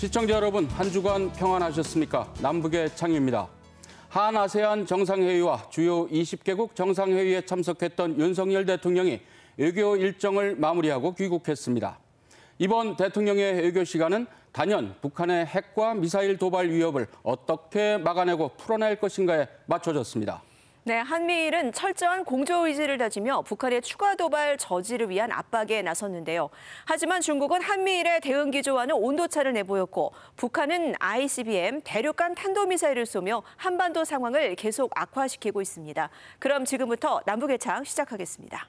시청자 여러분, 한 주간 평안하셨습니까? 남북의 창입니다. 한아세안 정상회의와 주요 20개국 정상회의에 참석했던 윤석열 대통령이 외교 일정을 마무리하고 귀국했습니다. 이번 대통령의 외교 시간은 단연 북한의 핵과 미사일 도발 위협을 어떻게 막아내고 풀어낼 것인가에 맞춰졌습니다. 네, 한미일은 철저한 공조 의지를 다지며 북한의 추가 도발 저지를 위한 압박에 나섰는데요. 하지만 중국은 한미일의 대응 기조와는 온도차를 내보였고 북한은 ICBM 대륙간 탄도미사일을 쏘며 한반도 상황을 계속 악화시키고 있습니다. 그럼 지금부터 남북의 창 시작하겠습니다.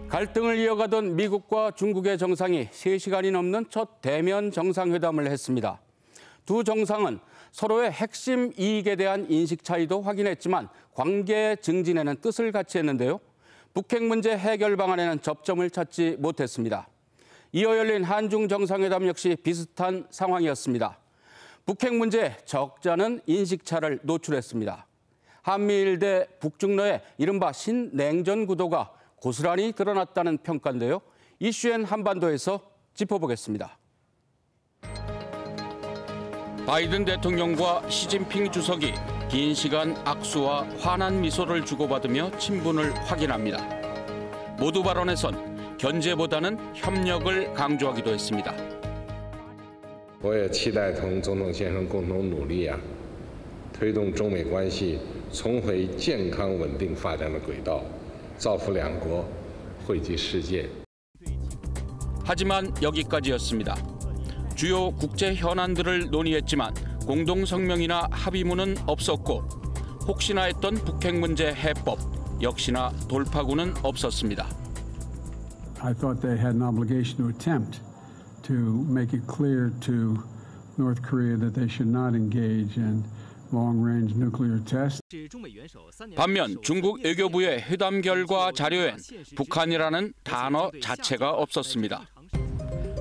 갈등을 이어가던 미국과 중국의 정상이 3시간이 넘는 첫 대면 정상회담을 했습니다. 두 정상은 서로의 핵심 이익에 대한 인식 차이도 확인했지만 관계 증진에는 뜻을 같이 했는데요. 북핵 문제 해결 방안에는 접점을 찾지 못했습니다. 이어 열린 한중 정상회담 역시 비슷한 상황이었습니다. 북핵 문제에 적잖은 인식차를 노출했습니다. 한미일 대 북중러의 이른바 신냉전 구도가 고스란히 드러났다는 평가인데요. 이슈엔 한반도에서 짚어보겠습니다. 바이든 대통령과 시진핑 주석이 긴 시간 악수와 환한 미소를 주고받으며 친분을 확인합니다. 모두 발언에선 견제보다는 협력을 강조하기도 했습니다. 我也期待同总统先生共同努力推动中美关系重回健康稳定发展的轨道 造福两国，惠及世界。 하지만 여기까지였습니다. 주요 국제 현안들을 논의했지만 공동 성명이나 합의문은 없었고 혹시나 했던 북핵 문제 해법 역시나 돌파구는 없었습니다. I thought they had an obligation to attempt to make it clear to North Korea that they should not engage in long-range nuclear tests. 반면 중국 외교부의 회담 결과 자료엔 북한이라는 단어 자체가 없었습니다.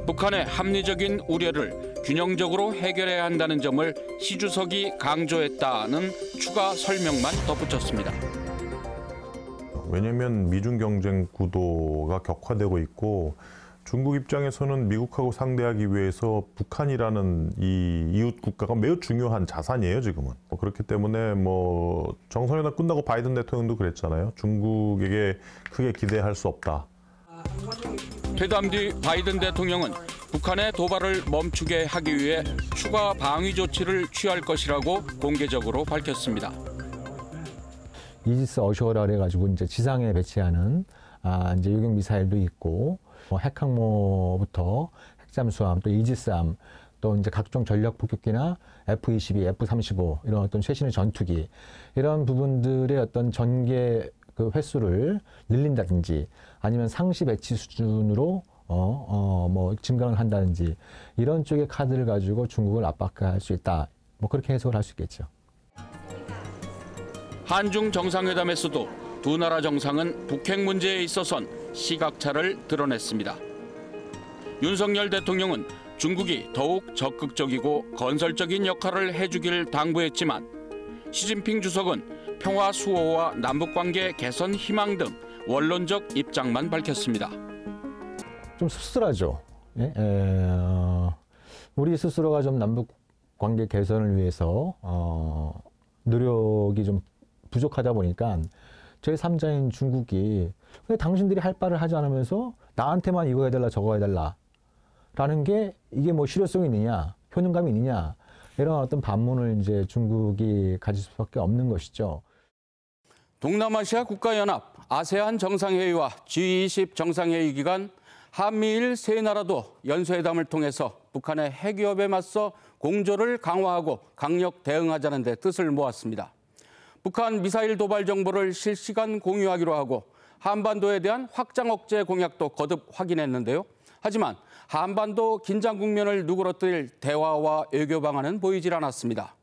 북한의 합리적인 우려를 균형적으로 해결해야 한다는 점을 시 주석이 강조했다는 추가 설명만 덧붙였습니다. 왜냐하면 미중 경쟁 구도가 격화되고 있고 중국 입장에서는 미국하고 상대하기 위해서 북한이라는 이 이웃 국가가 매우 중요한 자산이에요, 지금은. 그렇기 때문에 정상회담 끝나고 바이든 대통령도 그랬잖아요. 중국에게 크게 기대할 수 없다. 회담 뒤 바이든 대통령은 북한의 도발을 멈추게 하기 위해 추가 방위 조치를 취할 것이라고 공개적으로 밝혔습니다. 이지스 어셔라 그래가지고 이제 지상에 배치하는 이제 요격 미사일도 있고. 핵항모부터 핵잠수함, 또 이지스함, 또 이제 각종 전략 폭격기나 F-22, F-35 이런 어떤 최신의 전투기 이런 부분들의 어떤 전개 그 횟수를 늘린다든지 아니면 상시 배치 수준으로 증강을 한다든지 이런 쪽의 카드를 가지고 중국을 압박할 수 있다. 그렇게 해석을 할 수 있겠죠. 한중 정상회담에서도 두 나라 정상은 북핵 문제에 있어선 시각차를 드러냈습니다. 윤석열 대통령은 중국이 더욱 적극적이고 건설적인 역할을 해주길 당부했지만 시진핑 주석은 평화 수호와 남북관계 개선 희망 등 원론적 입장만 밝혔습니다. 좀 씁쓸하죠. 예? 우리 스스로가 좀 남북관계 개선을 위해서 노력이 좀 부족하다 보니까 제3자인 중국이 근데 당신들이 할 바를 하지 않으면서 나한테만 이거 해달라 저거 해달라 라는 게 이게 실효성이 있느냐 효능감이 있느냐 이런 어떤 반문을 이제 중국이 가질 수밖에 없는 것이죠. 동남아시아 국가연합 아세안 정상회의와 G20 정상회의 기간 한미일 세 나라도 연쇄회담을 통해서 북한의 핵 위협에 맞서 공조를 강화하고 강력 대응하자는 데 뜻을 모았습니다. 북한 미사일 도발 정보를 실시간 공유하기로 하고 한반도에 대한 확장 억제 공약도 거듭 확인했는데요. 하지만 한반도 긴장 국면을 누그러뜨릴 대화와 외교 방안은 보이질 않았습니다.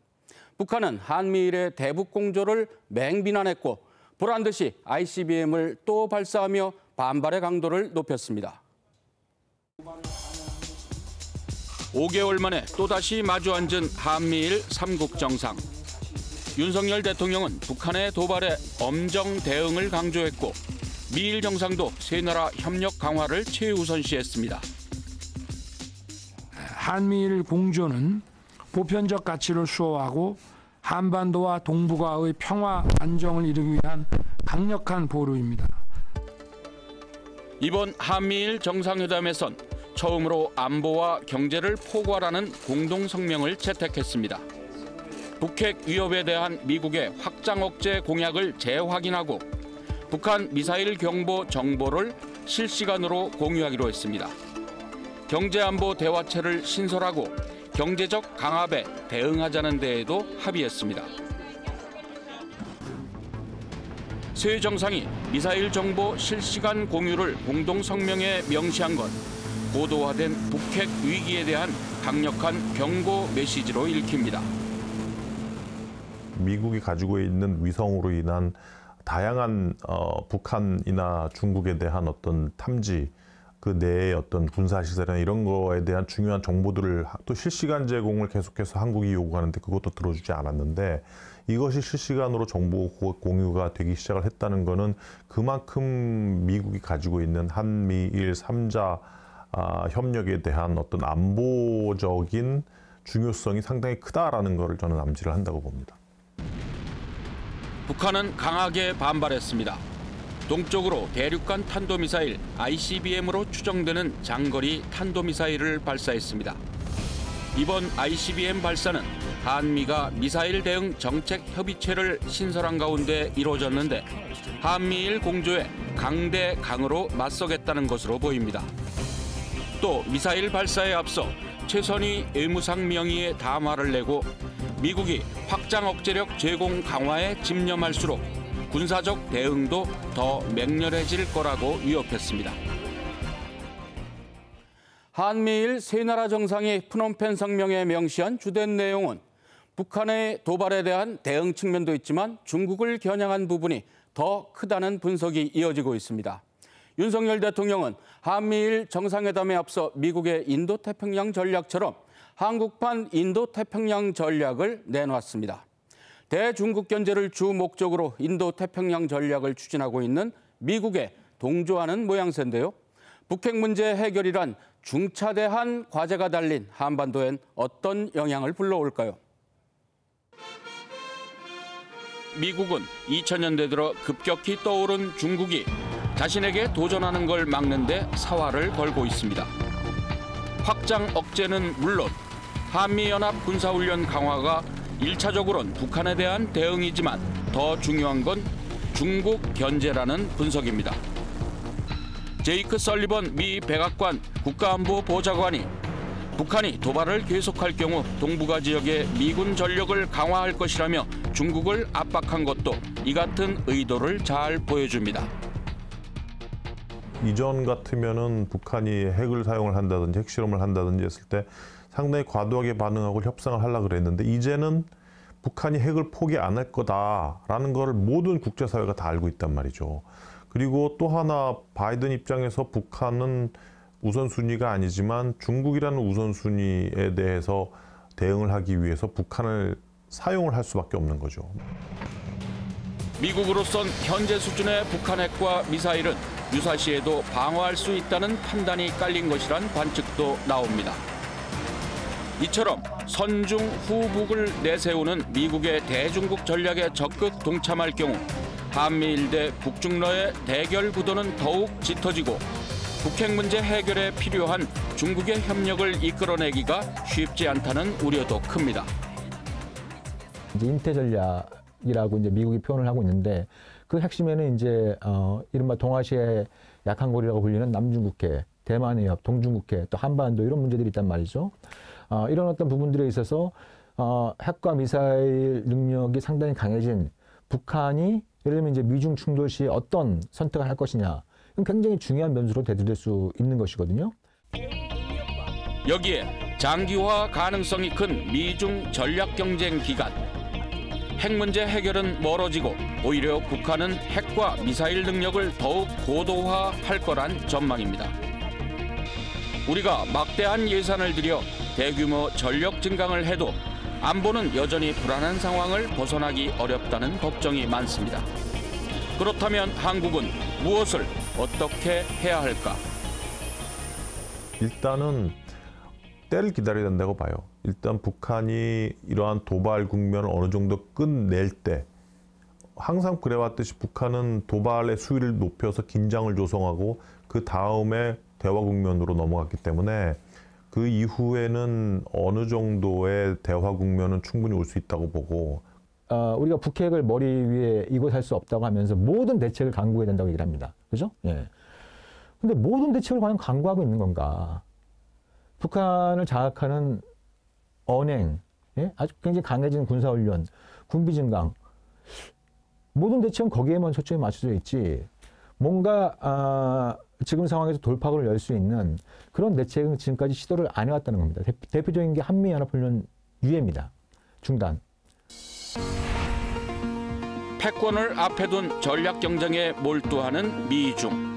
북한은 한미일의 대북 공조를 맹비난했고 보란듯이 ICBM을 또 발사하며 반발의 강도를 높였습니다. 5개월 만에 또다시 마주 앉은 한미일 3국 정상. 윤석열 대통령은 북한의 도발에 엄정 대응을 강조했고 미일 정상도 세 나라 협력 강화를 최우선시했습니다. 한미일 공조는 보편적 가치를 수호하고 한반도와 동북아의 평화 안정을 이루기 위한 강력한 보루입니다. 이번 한미일 정상회담에선 처음으로 안보와 경제를 포괄하는 공동성명을 채택했습니다. 북핵 위협에 대한 미국의 확장 억제 공약을 재확인하고 북한 미사일 경보 정보를 실시간으로 공유하기로 했습니다. 경제안보 대화체를 신설하고 경제적 강압에 대응하자는 데에도 합의했습니다. 세 정상이 미사일 정보 실시간 공유를 공동성명에 명시한 건 고도화된 북핵 위기에 대한 강력한 경고 메시지로 읽힙니다. 미국이 가지고 있는 위성으로 인한 다양한 북한이나 중국에 대한 어떤 탐지, 그 내의 어떤 군사시설이나 이런 거에 대한 중요한 정보들을 또 실시간 제공을 계속해서 한국이 요구하는데 그것도 들어주지 않았는데 이것이 실시간으로 정보 공유가 되기 시작을 했다는 거는 그만큼 미국이 가지고 있는 한미일 3자 협력에 대한 어떤 안보적인 중요성이 상당히 크다라는 것을 저는 암시를 한다고 봅니다. 북한은 강하게 반발했습니다. 동쪽으로 대륙간 탄도미사일 ICBM으로 추정되는 장거리 탄도미사일을 발사했습니다. 이번 ICBM 발사는 한미가 미사일 대응 정책 협의체를 신설한 가운데 이루어졌는데 한미일 공조에 강대 강으로 맞서겠다는 것으로 보입니다. 또 미사일 발사에 앞서 최선희 의무상 명의의 담화를 내고 미국이 확장 억제력 제공 강화에 집념할수록 군사적 대응도 더 맹렬해질 거라고 위협했습니다. 한미일 세 나라 정상이 프놈펜 성명에 명시한 주된 내용은 북한의 도발에 대한 대응 측면도 있지만 중국을 겨냥한 부분이 더 크다는 분석이 이어지고 있습니다. 윤석열 대통령은 한미일 정상회담에 앞서 미국의 인도태평양 전략처럼 한국판 인도태평양 전략을 내놨습니다. 대중국 견제를 주 목적으로 인도태평양 전략을 추진하고 있는 미국에 동조하는 모양새인데요. 북핵 문제 해결이란 중차대한 과제가 달린 한반도엔 어떤 영향을 불러올까요? 미국은 2000년대 들어 급격히 떠오른 중국이 자신에게 도전하는 걸 막는 데 사활을 걸고 있습니다. 확장 억제는 물론 한미연합 군사훈련 강화가 1차적으로는 북한에 대한 대응이지만 더 중요한 건 중국 견제라는 분석입니다. 제이크 설리번 미 백악관 국가안보보좌관이 북한이 도발을 계속할 경우 동북아 지역에 미군 전력을 강화할 것이라며 중국을 압박한 것도 이 같은 의도를 잘 보여줍니다. 이전 같으면은 북한이 핵을 사용을 한다든지 핵실험을 한다든지 했을 때 상당히 과도하게 반응하고 협상을 하려고 그랬는데 이제는 북한이 핵을 포기 안 할 거다라는 걸 모든 국제사회가 다 알고 있단 말이죠. 그리고 또 하나 바이든 입장에서 북한은 우선순위가 아니지만 중국이라는 우선순위에 대해서 대응을 하기 위해서 북한을 사용을 할 수밖에 없는 거죠. 미국으로선 현재 수준의 북한 핵과 미사일은 유사시에도 방어할 수 있다는 판단이 깔린 것이란 관측도 나옵니다. 이처럼 선중 후북을 내세우는 미국의 대중국 전략에 적극 동참할 경우 한미일 대 북중러의 대결 구도는 더욱 짙어지고 북핵 문제 해결에 필요한 중국의 협력을 이끌어내기가 쉽지 않다는 우려도 큽니다. 이제 인태 전략이라고 이제 미국이 표현을 하고 있는데 그 핵심에는 이제 이른바 동아시아의 약한 고리라고 불리는 남중국해, 대만 해협, 동중국해, 또 한반도 이런 문제들이 있단 말이죠. 이런 어떤 부분들에 있어서 핵과 미사일 능력이 상당히 강해진 북한이 예를 들면 이제 미중 충돌 시 어떤 선택을 할 것이냐, 이건 굉장히 중요한 변수로 대두될 수 있는 것이거든요. 여기에 장기화 가능성이 큰 미중 전략 경쟁 기간. 핵 문제 해결은 멀어지고 오히려 북한은 핵과 미사일 능력을 더욱 고도화할 거란 전망입니다. 우리가 막대한 예산을 들여 대규모 전력 증강을 해도 안보는 여전히 불안한 상황을 벗어나기 어렵다는 걱정이 많습니다. 그렇다면 한국은 무엇을 어떻게 해야 할까? 일단은 때를 기다려야 된다고 봐요. 일단 북한이 이러한 도발 국면을 어느 정도 끝낼 때, 항상 그래왔듯이 북한은 도발의 수위를 높여서 긴장을 조성하고 그 다음에 대화 국면으로 넘어갔기 때문에 그 이후에는 어느 정도의 대화 국면은 충분히 올 수 있다고 보고, 우리가 북핵을 머리 위에 이고 살 수 없다고 하면서 모든 대책을 강구해야 된다고 얘기를 합니다. 그죠? 예. 근데 모든 대책을 과연 강구하고 있는 건가? 북한을 장악하는 언행, 예? 아주 굉장히 강해진 군사훈련, 군비 증강, 모든 대책은 거기에만 초점이 맞춰져 있지, 뭔가 지금 상황에서 돌파구를 열 수 있는 그런 대책은 지금까지 시도를 안 해왔다는 겁니다. 대표적인 게 한미연합훈련 유예입니다. 중단. 패권을 앞에 둔 전략 경쟁에 몰두하는 미중.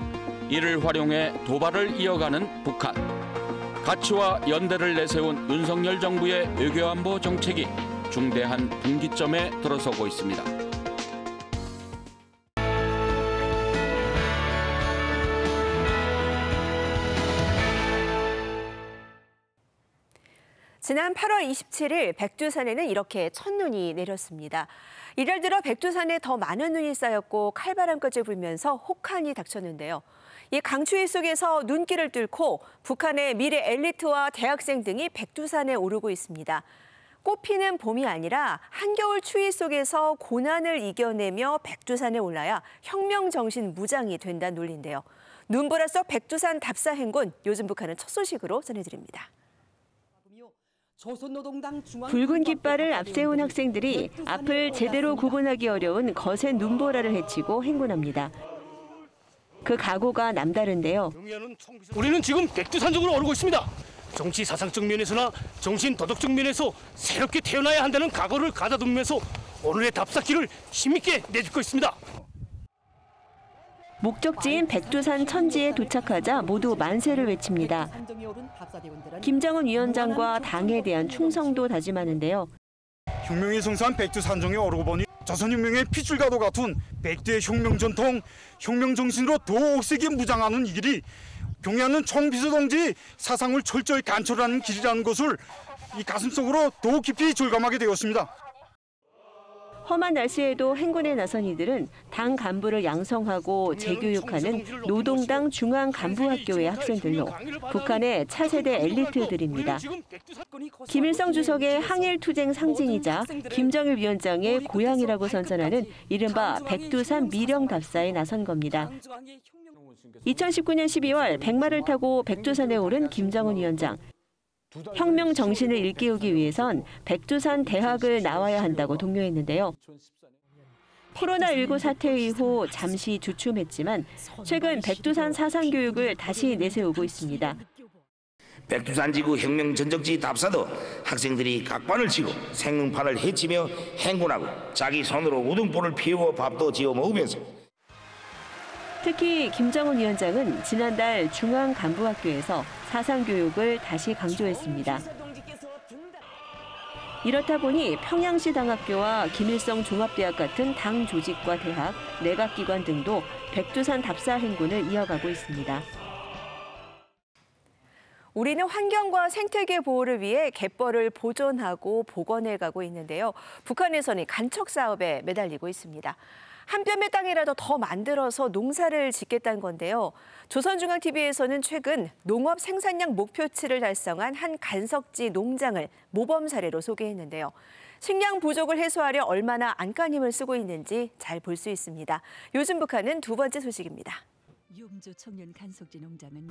이를 활용해 도발을 이어가는 북한. 가치와 연대를 내세운 윤석열 정부의 외교안보 정책이 중대한 분기점에 들어서고 있습니다. 지난 8월 27일 백두산에는 이렇게 첫눈이 내렸습니다. 이달 들어 백두산에 더 많은 눈이 쌓였고 칼바람까지 불면서 혹한이 닥쳤는데요. 이 강추위 속에서 눈길을 뚫고 북한의 미래 엘리트와 대학생 등이 백두산에 오르고 있습니다. 꽃피는 봄이 아니라 한겨울 추위 속에서 고난을 이겨내며 백두산에 올라야 혁명 정신 무장이 된다는 논리인데요. 눈보라 속 백두산 답사 행군, 요즘 북한은 첫 소식으로 전해드립니다. 붉은 깃발을 앞세운 학생들이 앞을 제대로 구분하기 어려운 거센 눈보라를 헤치고 행군합니다. 그 각오가 남다른데요. 우리는 지금 백두산 쪽으로 오르고 있습니다. 정치 사상적 면에서나 정신 도덕적 면에서 새롭게 태어나야 한다는 각오를 가다듬으면서 오늘의 답사길을 힘있게 내딛고 있습니다. 목적지인 백두산 천지에 도착하자 모두 만세를 외칩니다. 김정은 위원장과 당에 대한 충성도 다짐하는데요. 혁명이 성사한 백두산정에 오르고 보니 조선혁명의 핏줄과도 같은 백두의 혁명 전통, 혁명 정신으로 더욱 세게 무장하는 이 길이 경의하는 총비서동지 사상을 철저히 관철하는 길이라는 것을 이 가슴속으로 더욱 깊이 절감하게 되었습니다. 험한 날씨에도 행군에 나선 이들은 당 간부를 양성하고 재교육하는 노동당 중앙간부학교의 학생들로 북한의 차세대 엘리트들입니다. 김일성 주석의 항일투쟁 상징이자 김정일 위원장의 고향이라고 선전하는 이른바 백두산 미령답사에 나선 겁니다. 2019년 12월 백마를 타고 백두산에 오른 김정은 위원장. 혁명 정신을 일깨우기 위해선 백두산 대학을 나와야 한다고 독려했는데요. 코로나19 사태 이후 잠시 주춤했지만 최근 백두산 사상교육을 다시 내세우고 있습니다. 백두산 지구 혁명 전적지 답사도 학생들이 각반을 치고 생능판을 헤치며 행군하고 자기 손으로 우등포를 피우고 밥도 지어 먹으면서 특히 김정은 위원장은 지난달 중앙간부학교에서 사상교육을 다시 강조했습니다. 이렇다 보니 평양시 당학교와 김일성 종합대학 같은 당 조직과 대학, 내각기관 등도 백두산 답사 행군을 이어가고 있습니다. 우리는 환경과 생태계 보호를 위해 갯벌을 보존하고 복원해가고 있는데요. 북한에서는 간척 사업에 매달리고 있습니다. 한 뼘의 땅이라도 더 만들어서 농사를 짓겠다는 건데요. 조선중앙TV에서는 최근 농업 생산량 목표치를 달성한 한 간석지 농장을 모범 사례로 소개했는데요. 식량 부족을 해소하려 얼마나 안간힘을 쓰고 있는지 잘 볼 수 있습니다. 요즘 북한은 두 번째 소식입니다.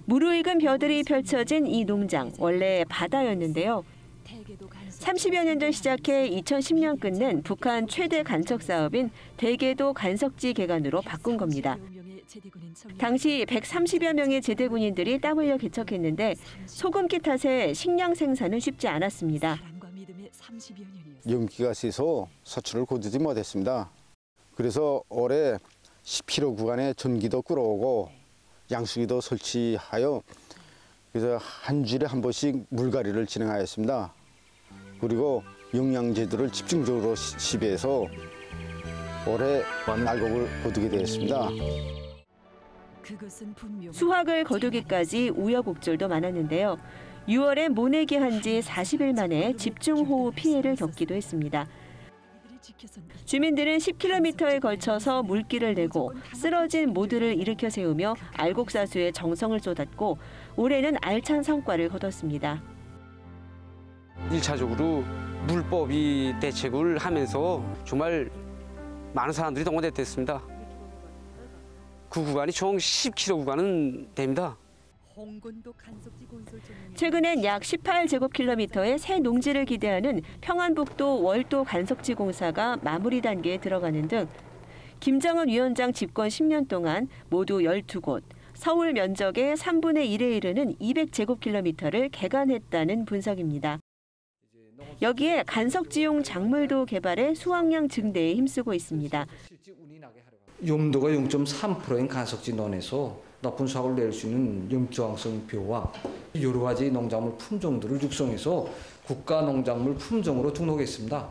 무르익은 벼들이 펼쳐진 이 농장, 원래 바다였는데요. 30여 년 전 시작해 2010년 끝낸 북한 최대 간척 사업인 대계도 간석지 개간으로 바꾼 겁니다. 당시 130여 명의 제대 군인들이 땀 흘려 개척했는데 소금기 탓에 식량 생산은 쉽지 않았습니다. 연기가 세서 서출을 거두지 못했습니다. 그래서 올해 10km 구간에 전기도 끌어오고 양수기도 설치하여 그래서 한 주일에 한 번씩 물갈이를 진행하였습니다. 그리고 영양제도를 집중적으로 시비해서 올해 날곡을 거두게 되었습니다. 수확을 거두기까지 우여곡절도 많았는데요. 6월에 모내기 한 지 40일 만에 집중호우 피해를 겪기도 했습니다. 주민들은 10km에 걸쳐서 물길을 내고 쓰러진 모두를 일으켜 세우며 알곡사수에 정성을 쏟았고 올해는 알찬 성과를 거뒀습니다. 1차적으로 물법이 대책을 하면서 정말 많은 사람들이 동원됐습니다. 그 구간이 총 10km 구간은 됩니다. 최근엔 약 18제곱킬로미터의 새 농지를 기대하는 평안북도 월도 간석지 공사가 마무리 단계에 들어가는 등 김정은 위원장 집권 10년 동안 모두 12곳, 서울 면적의 3분의 1에 이르는 200제곱킬로미터를 개간했다는 분석입니다. 여기에 간석지용 작물도 개발해 수확량 증대에 힘쓰고 있습니다. 용도가 0.3%인 간석지논에서 높은 수확을 낼 수 있는 영저항성 벼와 여러 가지 농작물 품종들을 육성해서 국가농작물 품종으로 등록했습니다.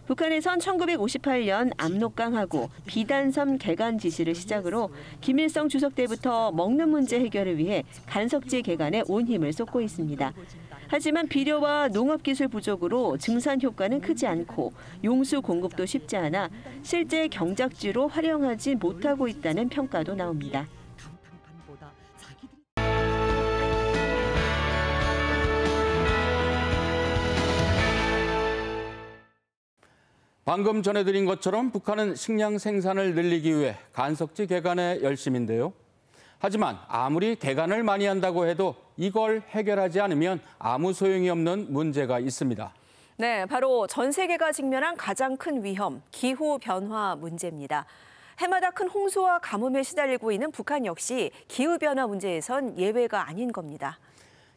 북한에선 1958년 압록강하고 비단섬 개간 지시를 시작으로 김일성 주석 때부터 먹는 문제 해결을 위해 간석지 개간에 온 힘을 쏟고 있습니다. 하지만 비료와 농업기술 부족으로 증산 효과는 크지 않고 용수 공급도 쉽지 않아 실제 경작지로 활용하지 못하고 있다는 평가도 나옵니다. 방금 전해드린 것처럼 북한은 식량 생산을 늘리기 위해 간석지 개간에 열심인데요. 하지만 아무리 개간을 많이 한다고 해도 이걸 해결하지 않으면 아무 소용이 없는 문제가 있습니다. 네, 바로 전 세계가 직면한 가장 큰 위험, 기후변화 문제입니다. 해마다 큰 홍수와 가뭄에 시달리고 있는 북한 역시 기후변화 문제에선 예외가 아닌 겁니다.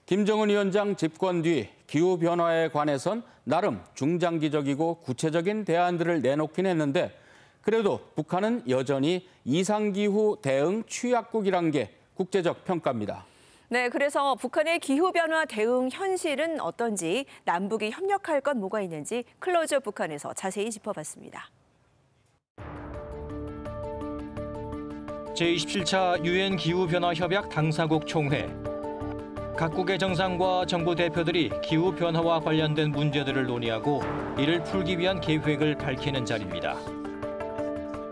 김정은 위원장 집권 뒤 기후변화에 관해선 나름 중장기적이고 구체적인 대안들을 내놓긴 했는데 그래도 북한은 여전히 이상기후 대응 취약국이란 게 국제적 평가입니다. 네, 그래서 북한의 기후변화 대응 현실은 어떤지, 남북이 협력할 건 뭐가 있는지 클로즈업 북한에서 자세히 짚어봤습니다. 제27차 유엔 기후변화협약 당사국 총회. 각국의 정상과 정부 대표들이 기후변화와 관련된 문제들을 논의하고 이를 풀기 위한 계획을 밝히는 자리입니다.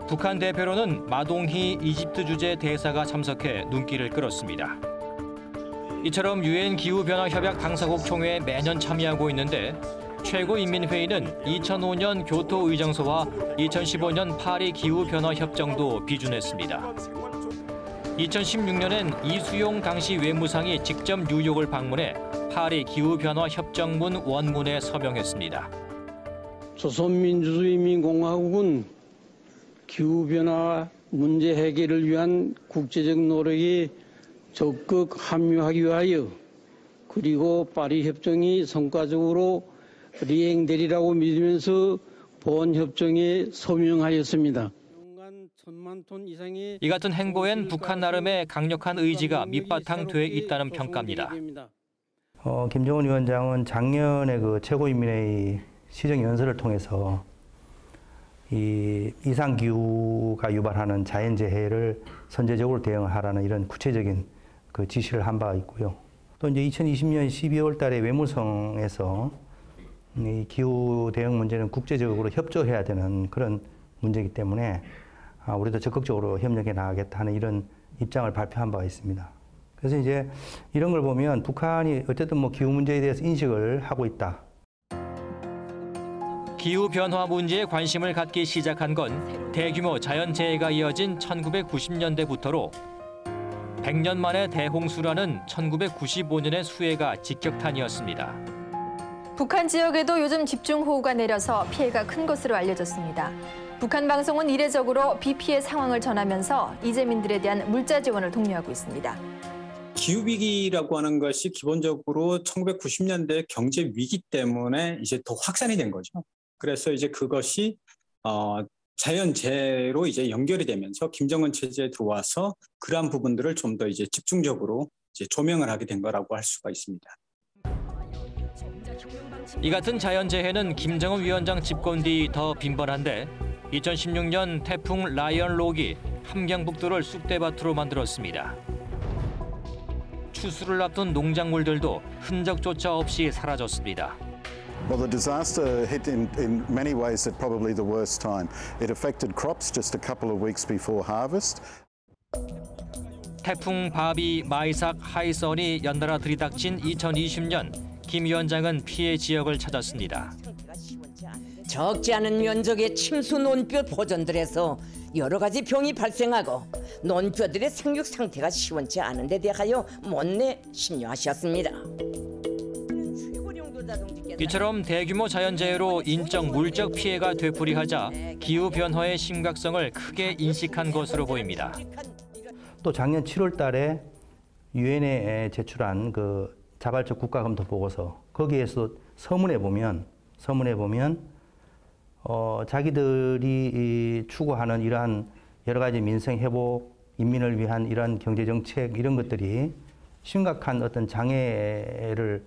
북한 대표로는 마동희 이집트 주재 대사가 참석해 눈길을 끌었습니다. 이처럼 유엔 기후변화협약 당사국 총회에 매년 참여하고 있는데 최고인민회의는 2005년 교토 의정서와 2015년 파리 기후변화협정도 비준했습니다. 2016년엔 이수용 당시 외무상이 직접 뉴욕을 방문해 파리 기후변화협정문 원문에 서명했습니다. 조선민주주의인민공화국은 기후변화 문제 해결을 위한 국제적 노력에 적극 합류하기 위하여 그리고 파리 협정이 성과적으로 리행되리라고 믿으면서 본 협정에 서명하였습니다. 이 같은 행보엔 북한 나름의 강력한 의지가 밑바탕 돼 있다는 평가입니다. 김정은 위원장은 작년에 그 최고인민회의 시정연설을 통해서 이 이상기후가 유발하는 자연재해를 선제적으로 대응하라는 이런 구체적인 그 지시를 한 바가 있고요. 또 이제 2020년 12월 달에 외무성에서 이 기후 대응 문제는 국제적으로 협조해야 되는 그런 문제이기 때문에 우리도 적극적으로 협력해 나가겠다 하는 이런 입장을 발표한 바가 있습니다. 그래서 이제 이런 걸 보면 북한이 어쨌든 뭐 기후 문제에 대해서 인식을 하고 있다. 기후변화 문제에 관심을 갖기 시작한 건 대규모 자연재해가 이어진 1990년대부터로 100년 만에 대홍수라는 1995년의 수해가 직격탄이었습니다. 북한 지역에도 요즘 집중호우가 내려서 피해가 큰 것으로 알려졌습니다. 북한 방송은 이례적으로 비 피해 상황을 전하면서 이재민들에 대한 물자 지원을 독려하고 있습니다. 기후위기라고 하는 것이 기본적으로 1990년대 경제 위기 때문에 이제 더 확산이 된 거죠. 그래서 이제 그것이 자연재해로 이제 연결이 되면서 김정은 체제에 들어와서 그러한 부분들을 좀 더 이제 집중적으로 이제 조명을 하게 된 거라고 할 수가 있습니다. 이 같은 자연재해는 김정은 위원장 집권 뒤 더 빈번한데 2016년 태풍 라이언 록이 함경북도를 쑥대밭으로 만들었습니다. 추수를 앞둔 농작물들도 흔적조차 없이 사라졌습니다. Well, the disaster hit in many ways at probably the worst time. It affected crops just a couple of weeks before harvest. 태풍 바비, 마이삭, 하이선이 연달아 들이닥친 2020년 김 위원장은 피해 지역을 찾았습니다. 적지 않은 면적의 침수 논뼈 보존들에서 여러 가지 병이 발생하고 논뼈들의 생육 상태가 시원치 않은 데 대하여 못내 심려하셨습니다. 이처럼 대규모 자연재해로 인적, 물적 피해가 되풀이하자 기후변화의 심각성을 크게 인식한 것으로 보입니다. 또 작년 7월 달에 유엔에 제출한 그 자발적 국가검토 보고서, 거기에서 서문에 보면 자기들이 추구하는 이러한 여러 가지 민생 회복, 인민을 위한 이러한 경제 정책 이런 것들이 심각한 어떤 장애를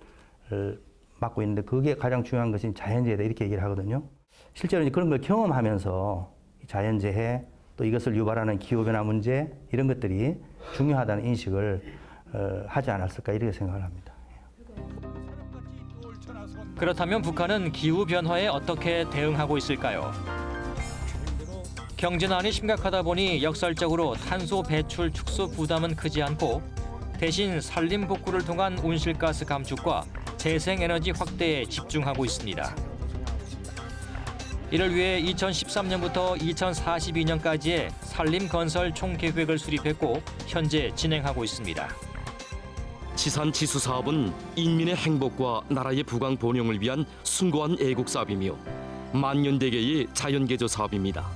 맡고 있는데, 그게 가장 중요한 것이 자연재해다 이렇게 얘기를 하거든요. 실제로 이제 그런 걸 경험하면서 자연재해 또 이것을 유발하는 기후변화 문제 이런 것들이 중요하다는 인식을 하지 않았을까 이렇게 생각을 합니다. 그렇다면 북한은 기후변화에 어떻게 대응하고 있을까요? 경제난이 심각하다 보니 역설적으로 탄소 배출 축소 부담은 크지 않고 대신 산림 복구를 통한 온실가스 감축과 재생에너지 확대에 집중하고 있습니다. 이를 위해 2013년부터 2042년까지의 산림 건설 총계획을 수립했고 현재 진행하고 있습니다. 지산지수 사업은 인민의 행복과 나라의 부강 번영을 위한 숭고한 애국 사업이며 만년대계의 자연개조 사업입니다.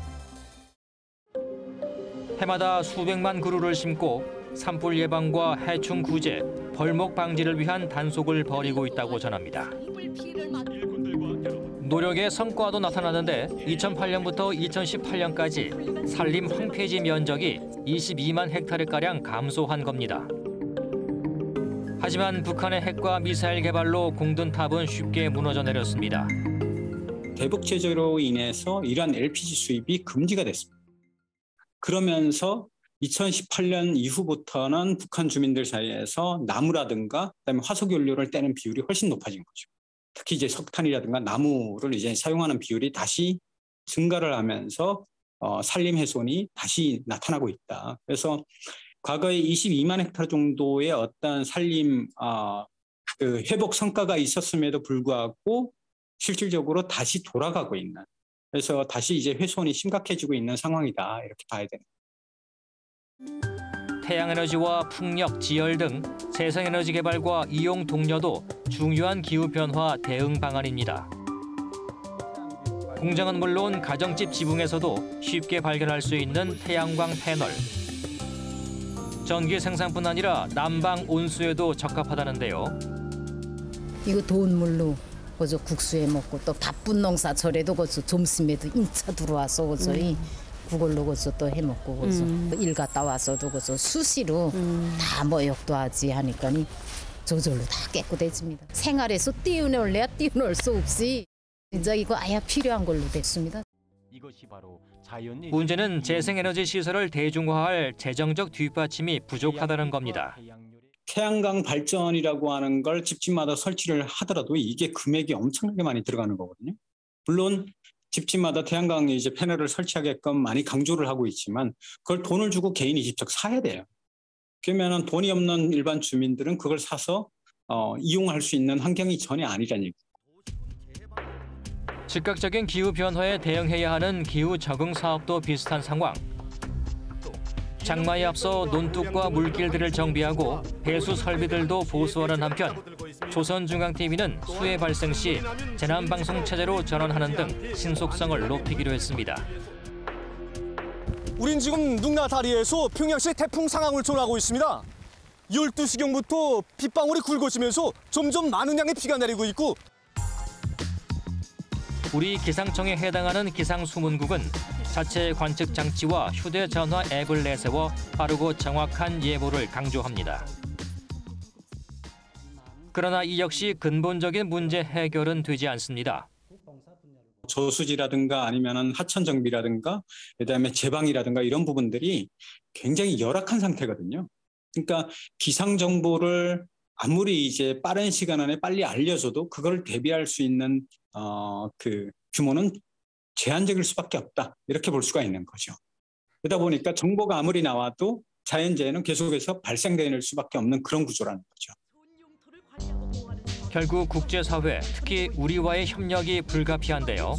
해마다 수백만 그루를 심고 산불 예방과 해충 구제, 벌목 방지를 위한 단속을 벌이고 있다고 전합니다. 노력의 성과도 나타나는데 2008년부터 2018년까지 산림 황폐지 면적이 22만 헥타르가량 감소한 겁니다. 하지만 북한의 핵과 미사일 개발로 공든탑은 쉽게 무너져 내렸습니다. 대북 제재로 인해서 이러한 LPG 수입이 금지가 됐습니다. 그러면서 2018년 이후부터는 북한 주민들 사이에서 나무라든가 그다음에 화석연료를 떼는 비율이 훨씬 높아진 거죠. 특히 이제 석탄이라든가 나무를 이제 사용하는 비율이 다시 증가를 하면서 산림 훼손이 다시 나타나고 있다. 그래서 과거에 22만 헥타르 정도의 어떤 산림 그 회복 성과가 있었음에도 불구하고 실질적으로 다시 돌아가고 있는, 그래서 다시 이제 훼손이 심각해지고 있는 상황이다 이렇게 봐야 됩니다. 태양에너지와 풍력, 지열 등 재생에너지 개발과 이용 동료도 중요한 기후변화 대응 방안입니다. 공장은 물론 가정집 지붕에서도 쉽게 발견할 수 있는 태양광 패널. 전기 생산뿐 아니라 난방 온수에도 적합하다는데요. 이거 돈물로 그저 국수에 먹고 또 바쁜 농사철에도 그저 점심에도 인차 들어와서 그저 그걸로 그저 또 해먹고 그저 일 갔다 와서도 그저 수시로 다 모욕도 하지 하니까 저절로 다 깨끗해집니다. 생활에서 띄워내올래야 띄워놓을 수 없이 진짜 이거 아예 필요한 걸로 됐습니다. 이것이 바로 문제는 재생에너지 시설을 대중화할 재정적 뒷받침이 부족하다는 겁니다. 태양광 발전이라고 하는 걸 집집마다 설치를 하더라도 이게 금액이 엄청나게 많이 들어가는 거거든요. 물론 집집마다 태양광 이제 패널을 설치하게끔 많이 강조를 하고 있지만 그걸 돈을 주고 개인이 직접 사야 돼요. 그러면 돈이 없는 일반 주민들은 그걸 사서 이용할 수 있는 환경이 전혀 아니라는 얘기죠. 즉각적인 기후변화에 대응해야 하는 기후 적응 사업도 비슷한 상황. 장마에 앞서 논둑과 물길들을 정비하고 배수 설비들도 보수하는 한편 조선중앙TV는 수해 발생 시 재난방송 체제로 전환하는 등 신속성을 높이기로 했습니다. 우린 지금 눅나 다리에서 평양시 태풍 상황을 전하고 있습니다. 12시경부터 빗방울이 굵어지면서 점점 많은 양의 비가 내리고 있고 우리 기상청에 해당하는 기상수문국은 자체 관측 장치와 휴대전화 앱을 내세워 빠르고 정확한 예보를 강조합니다. 그러나 이 역시 근본적인 문제 해결은 되지 않습니다. 저수지라든가 아니면은 하천 정비라든가 그다음에 제방이라든가 이런 부분들이 굉장히 열악한 상태거든요. 그러니까 기상 정보를 아무리 이제 빠른 시간 안에 빨리 알려줘도 그걸 대비할 수 있는 그 규모는 제한적일 수밖에 없다. 이렇게 볼 수가 있는 거죠. 그러다 보니까 정보가 아무리 나와도 자연재해는 계속해서 발생될 수밖에 없는 그런 구조라는 거죠. 결국 국제사회, 특히 우리와의 협력이 불가피한데요.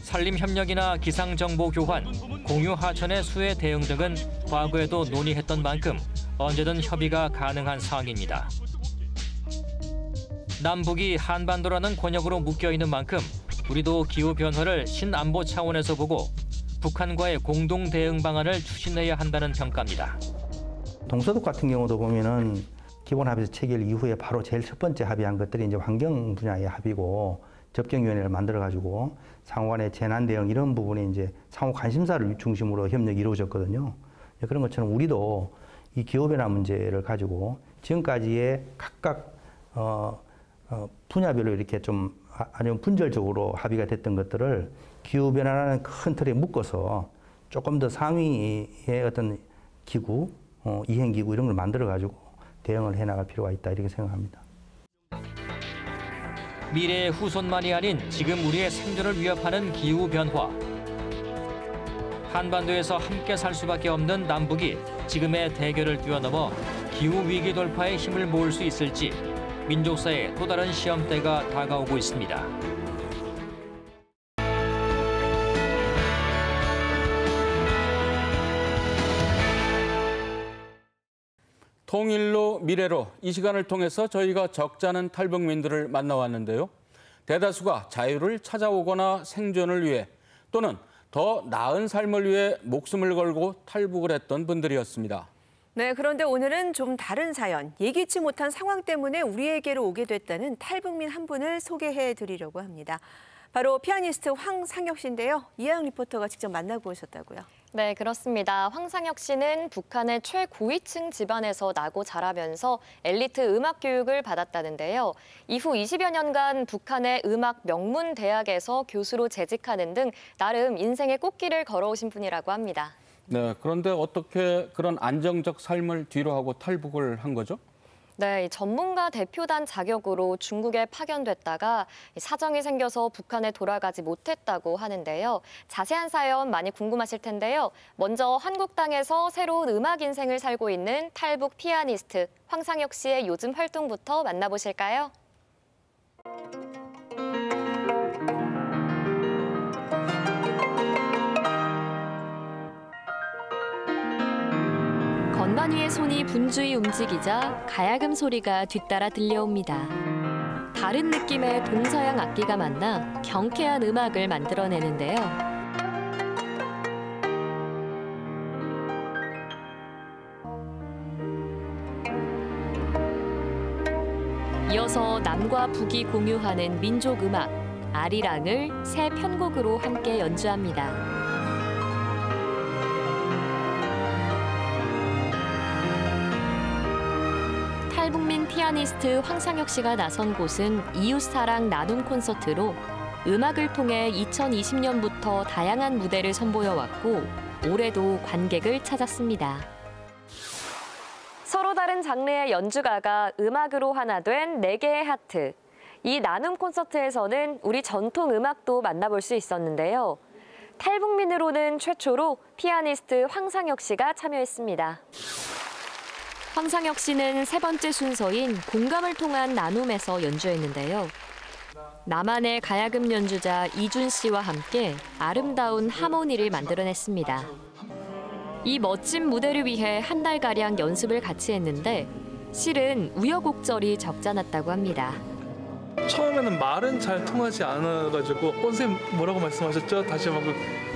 산림협력이나 기상정보 교환, 공유 하천의 수해 대응 등은 과거에도 논의했던 만큼 언제든 협의가 가능한 상황입니다. 남북이 한반도라는 권역으로 묶여있는 만큼 우리도 기후변화를 신안보 차원에서 보고 북한과의 공동 대응 방안을 추진해야 한다는 평가입니다. 동서독 같은 경우도 보면은 기본 합의서 체결 이후에 바로 제일 첫 번째 합의한 것들이 이제 환경 분야의 합의고 접경위원회를 만들어가지고 상호간의 재난 대응 이런 부분에 이제 상호 관심사를 중심으로 협력이 이루어졌거든요. 그런 것처럼 우리도 이 기후변화 문제를 가지고 지금까지의 각각 분야별로 이렇게 좀 아주 분절적으로 합의가 됐던 것들을 기후변화라는 큰 틀에 묶어서 조금 더 상위의 어떤 기구, 이행기구 이런 걸 만들어가지고 대응을 해나갈 필요가 있다 이렇게 생각합니다. 미래의 후손만이 아닌 지금 우리의 생존을 위협하는 기후변화. 한반도에서 함께 살 수밖에 없는 남북이 지금의 대결을 뛰어넘어 기후위기 돌파에 힘을 모을 수 있을지 민족사의 또 다른 시험대가 다가오고 있습니다. 통일로 미래로 이 시간을 통해서 저희가 적잖은 탈북민들을 만나왔는데요. 대다수가 자유를 찾아오거나 생존을 위해 또는 더 나은 삶을 위해 목숨을 걸고 탈북을 했던 분들이었습니다. 네, 그런데 오늘은 좀 다른 사연, 예기치 못한 상황 때문에 우리에게로 오게 됐다는 탈북민 한 분을 소개해 드리려고 합니다. 바로 피아니스트 황상혁 씨인데요. 이하영 리포터가 직접 만나고 오셨다고요. 네, 그렇습니다. 황상혁 씨는 북한의 최고위층 집안에서 나고 자라면서 엘리트 음악 교육을 받았다는데요. 이후 20여 년간 북한의 음악 명문 대학에서 교수로 재직하는 등 나름 인생의 꽃길을 걸어오신 분이라고 합니다. 네, 그런데 어떻게 그런 안정적 삶을 뒤로 하고 탈북을 한 거죠? 네, 전문가 대표단 자격으로 중국에 파견됐다가 사정이 생겨서 북한에 돌아가지 못했다고 하는데요. 자세한 사연 많이 궁금하실 텐데요. 먼저 한국 땅에서 새로운 음악 인생을 살고 있는 탈북 피아니스트 황상혁 씨의 요즘 활동부터 만나보실까요? 건반 위의 손이 분주히 움직이자 가야금 소리가 뒤따라 들려옵니다. 다른 느낌의 동서양 악기가 만나 경쾌한 음악을 만들어내는데요. 이어서 남과 북이 공유하는 민족 음악, 아리랑을 새 편곡으로 함께 연주합니다. 탈북민 피아니스트 황상혁 씨가 나선 곳은 이웃사랑 나눔 콘서트로 음악을 통해 2020년부터 다양한 무대를 선보여왔고 올해도 관객을 찾았습니다. 서로 다른 장르의 연주가가 음악으로 하나 된 4개의 하트. 이 나눔 콘서트에서는 우리 전통 음악도 만나볼 수 있었는데요. 탈북민으로는 최초로 피아니스트 황상혁 씨가 참여했습니다. 황상혁 씨는 3번째 순서인 공감을 통한 나눔에서 연주했는데요. 나만의 가야금 연주자 이준 씨와 함께 아름다운 하모니를 만들어냈습니다. 이 멋진 무대를 위해 한 달가량 연습을 같이 했는데 실은 우여곡절이 적잖았다고 합니다. 처음에는 말은 잘 통하지 않아가지고 선생님 뭐라고 말씀하셨죠? 다시 막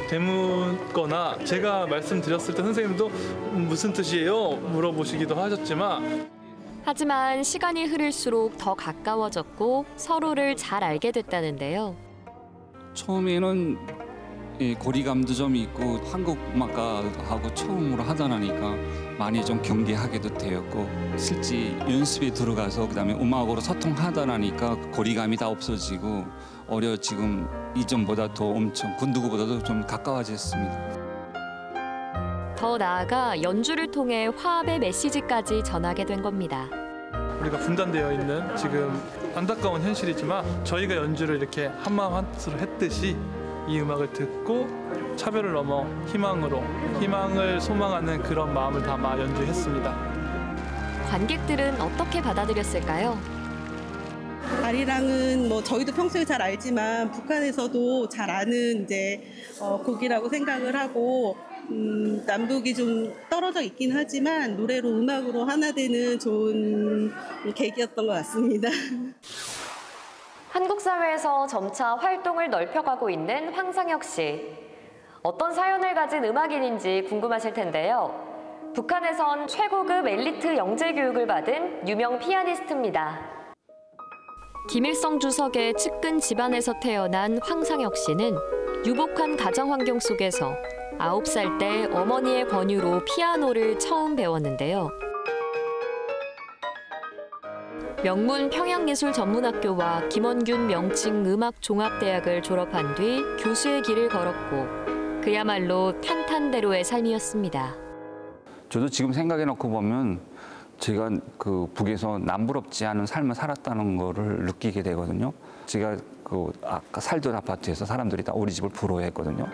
되묻거나 제가 말씀드렸을 때 선생님도 무슨 뜻이에요? 물어보시기도 하셨지만 하지만 시간이 흐를수록 더 가까워졌고 서로를 잘 알게 됐다는데요. 처음에는 고리감도 좀 있고 한국 음악가하고 처음으로 하다 보니까 많이 좀 경계하게도 되었고 실제 연습에 들어가서 그다음에 음악으로 소통하다 보니까 고리감이 다 없어지고 지금 이전보다 더 엄청 그 누구보다도 좀 가까워졌습니다. 더 나아가 연주를 통해 화합의 메시지까지 전하게 된 겁니다. 우리가 분단되어 있는 지금 안타까운 현실이지만 저희가 연주를 이렇게 한마음 한뜻으로 했듯이 이 음악을 듣고 차별을 넘어 희망을 소망하는 그런 마음을 담아 연주했습니다. 관객들은 어떻게 받아들였을까요? 아리랑은 뭐 저희도 평소에 잘 알지만 북한에서도 잘 아는 곡이라고 생각을 하고 남북이 좀 떨어져 있긴 하지만 노래로 음악으로 하나 되는 좋은 계기였던 것 같습니다. 한국 사회에서 점차 활동을 넓혀가고 있는 황상혁 씨. 어떤 사연을 가진 음악인인지 궁금하실 텐데요. 북한에선 최고급 엘리트 영재 교육을 받은 유명 피아니스트입니다. 김일성 주석의 측근 집안에서 태어난 황상혁 씨는 유복한 가정 환경 속에서 9살 때 어머니의 권유로 피아노를 처음 배웠는데요. 명문 평양예술전문학교와 김원균 명칭 음악종합대학을 졸업한 뒤 교수의 길을 걸었고 그야말로 탄탄대로의 삶이었습니다. 저도 지금 생각해놓고 보면 제가 그 북에서 남부럽지 않은 삶을 살았다는 거를 느끼게 되거든요. 제가 아까 살던 아파트에서 사람들이 다 우리 집을 부러워했거든요.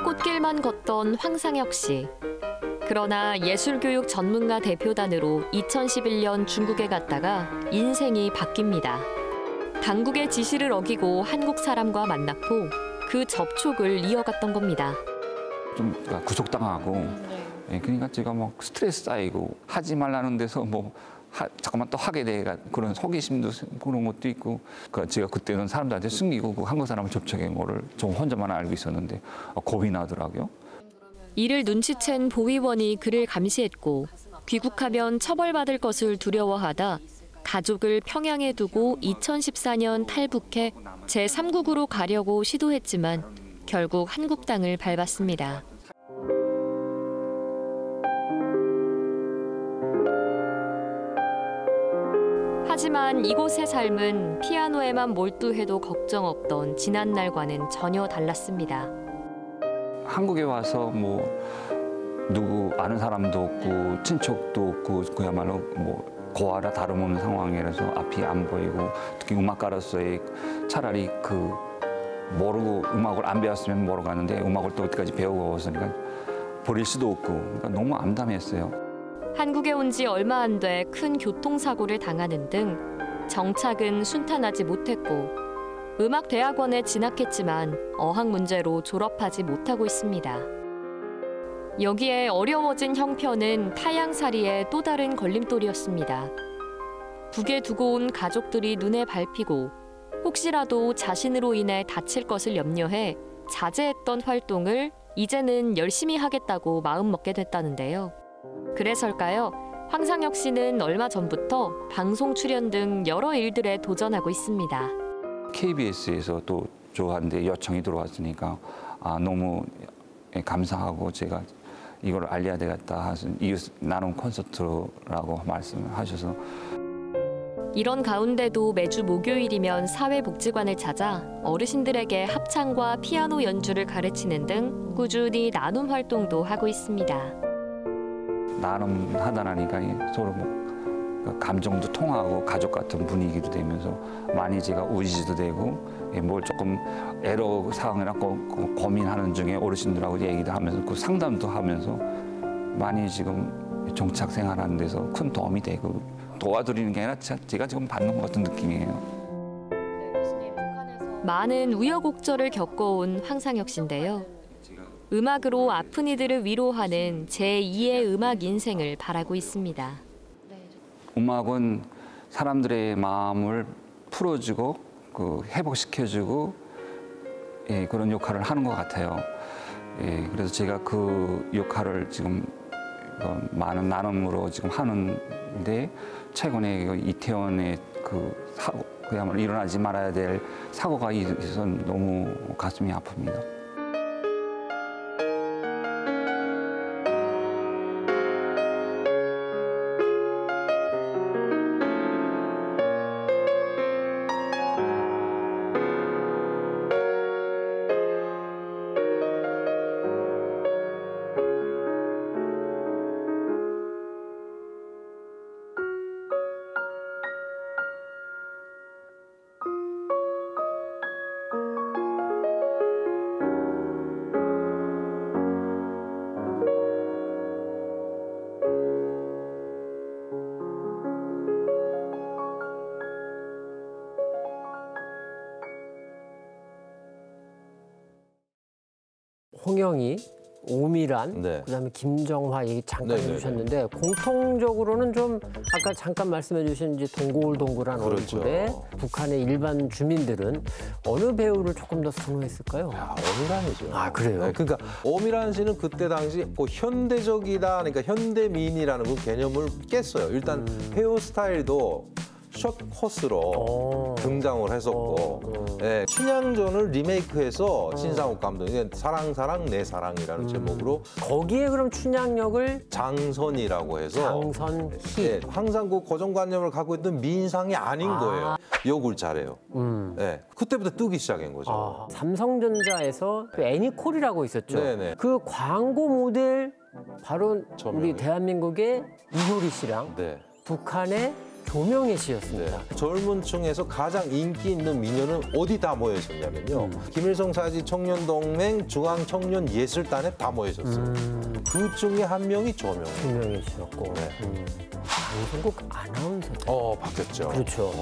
꽃길만 걷던 황상혁 씨. 그러나 예술교육 전문가 대표단으로 2011년 중국에 갔다가 인생이 바뀝니다. 당국의 지시를 어기고 한국 사람과 만났고 그 접촉을 이어갔던 겁니다. 좀 구속당하고 그러니까 제가 막 스트레스 쌓이고 하지 말라는 데서 잠깐만 또 하게 돼 그런 호기심도 그런 것도 있고 제가 그때는 사람들한테 숨기고 그 한국 사람을 접촉한 거를 저 혼자만 알고 있었는데 겁이 나더라고요. 이를 눈치챈 보위원이 그를 감시했고 귀국하면 처벌받을 것을 두려워하다 가족을 평양에 두고 2014년 탈북해 제3국으로 가려고 시도했지만 결국 한국 땅을 밟았습니다. 하지만 이곳의 삶은 피아노에만 몰두해도 걱정 없던 지난날과는 전혀 달랐습니다. 한국에 와서 누구 아는 사람도 없고 친척도 없고 그야말로 고아라 다름없는 상황이라서 앞이 안 보이고 특히 음악가로서의 차라리 모르고 음악을 안 배웠으면 모르고 가는데 음악을 또 어디까지 배우고 왔으니까 버릴 수도 없고 그러니까 너무 암담했어요. 한국에 온 지 얼마 안 돼 큰 교통사고를 당하는 등 정착은 순탄하지 못했고 음악대학원에 진학했지만 어학 문제로 졸업하지 못하고 있습니다. 여기에 어려워진 형편은 타향살이의 또 다른 걸림돌이었습니다. 북에 두고 온 가족들이 눈에 밟히고 혹시라도 자신으로 인해 다칠 것을 염려해 자제했던 활동을 이제는 열심히 하겠다고 마음먹게 됐다는데요. 그래서일까요? 황상혁 씨는 얼마 전부터 방송 출연 등 여러 일들에 도전하고 있습니다. KBS에서 또 저한테 요청이 들어왔으니까 너무 감사하고 제가 이걸 알려야 되겠다 해서 이웃 나눔 콘서트라고 말씀하셔서 이런 가운데도 매주 목요일이면 사회복지관을 찾아 어르신들에게 합창과 피아노 연주를 가르치는 등 꾸준히 나눔 활동도 하고 있습니다. 나눔 하다 나니까 서로 감정도 통하고 가족 같은 분위기도 되면서 많이 제가 의지도 되고 뭘 조금 애로 사항이나 고민하는 중에 어르신들하고 얘기도 하면서 그 상담도 하면서 많이 지금 정착 생활하는 데서 큰 도움이 되고 도와드리는 게 아니라 제가 지금 받는 것 같은 느낌이에요. 많은 우여곡절을 겪어온 황상혁 씨인데요. 음악으로 아픈 이들을 위로하는 제2의 음악 인생을 바라고 있습니다. 음악은 사람들의 마음을 풀어주고 회복시켜주고 그런 역할을 하는 것 같아요. 그래서 제가 그 역할을 지금 많은 나눔으로 지금 하는데 최근에 이태원의 그야말로 일어나지 말아야 될 사고가 있어서 너무 가슴이 아픕니다. 홍영희, 오미란, 그다음에 김정화 얘기 잠깐 해주셨는데 공통적으로는 좀 아까 잠깐 말씀해주신 이제 동글동글한 얼굴에 북한의 일반 주민들은 어느 배우를 조금 더 선호했을까요? 오미란이죠. 아 그래요? 네, 그러니까 오미란 씨는 그때 당시 현대적이다, 그러니까 현대미인이라는 그 개념을 깼어요. 일단 헤어스타일도 숏컷으로 등장을 했었고 네, 춘향전을 리메이크해서 신상욱 감독이 사랑 사랑 내 사랑이라는 제목으로 거기에 그럼 춘향역을 장선이라고 해서 장선희 네, 항상 그 고정관념을 갖고 있던 미인상이 아닌 거예요. 역을 잘해요. 네, 그때부터 뜨기 시작한 거죠. 삼성전자에서 애니콜이라고 있었죠. 네네. 그 광고 모델 바로 우리 대한민국의 이효리 씨랑 북한의 조명혜 씨였습니다. 네. 젊은 층에서 가장 인기 있는 미녀는 어디 다 모여 있었냐면요. 김일성 사지 청년동맹 중앙청년예술단에 다 모여 있었어요. 그 중에 한 명이 조명혜 씨였고 방송국 아나운서 바뀌었죠. 그렇죠.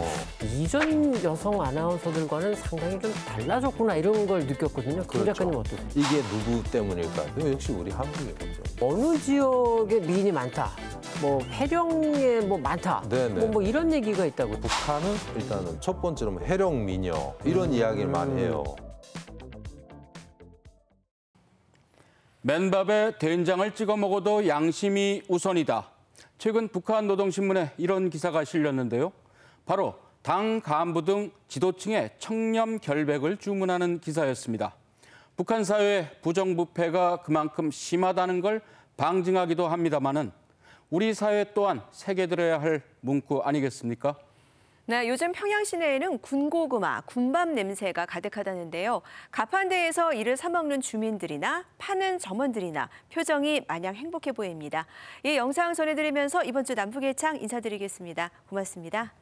이전 여성 아나운서들과는 상당히 좀 달라졌구나 이런 걸 느꼈거든요. 김 작가님 어떠세요? 이게 누구 때문일까요? 역시 우리 한국이거든요. 어느 지역에 미인이 많다. 뭐 해령에 뭐 많다. 뭐 이런 얘기가 있다고. 북한은 일단은 첫 번째로 해령 미녀 이런 이야기를 많이 해요. 맨밥에 된장을 찍어 먹어도 양심이 우선이다. 최근 북한 노동신문에 이런 기사가 실렸는데요. 바로 당 간부 등 지도층의 청렴 결백을 주문하는 기사였습니다. 북한 사회의 부정부패가 그만큼 심하다는 걸 방증하기도 합니다마는 우리 사회 또한 새겨들어야 할 문구 아니겠습니까? 네, 요즘 평양 시내에는 군고구마, 군밥 냄새가 가득하다는데요. 가판대에서 이를 사 먹는 주민들이나 파는 점원들이나 표정이 마냥 행복해 보입니다. 이 영상 전해드리면서 이번 주 남북의 창 인사드리겠습니다. 고맙습니다.